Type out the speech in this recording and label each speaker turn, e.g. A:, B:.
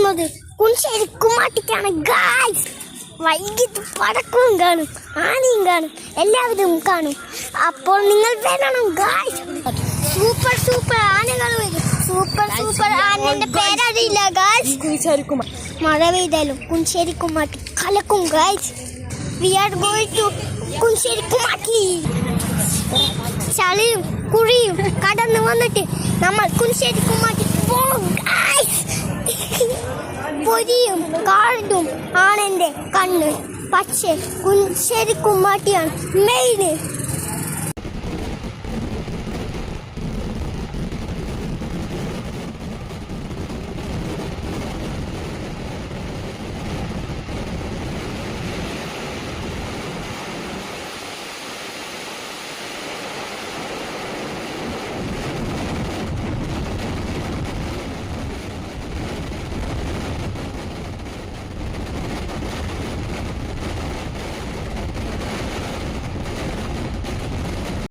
A: പോകുന്നത് കുഞ്ചേരി കുമ്മാട്ടിക്കാണ് ഗായ്സ്. വൈകിട്ട് പടക്കവും കാണും, ആനയും കാണും, എല്ലാവരും കാണും. അപ്പോൾ നിങ്ങൾ വരണം ഗായ്സ്. സൂപ്പർ സൂപ്പർ ആനകൾ വരും. സൂപ്പർ സൂപ്പർ ആനന്റെ പേരറിയില്ല ഗായ്സ്. മഴ പെയ്താലും കുഞ്ചേരി കുമ്മാട്ടി കലക്കും guys. We are going to Kuncheri Kummatti. ചളിയും കുഴിയും കടന്നു വന്നിട്ട് നമ്മൾ കുഞ്ചേരി കുമ്മാട്ടി പോകും ഗായ്സ്. പൊരിയും കാടും ആണെന്റെ കണ്ണ്. പക്ഷേ കുഞ്ചേരി കുമ്മാട്ടിയാണ് മെയിന്.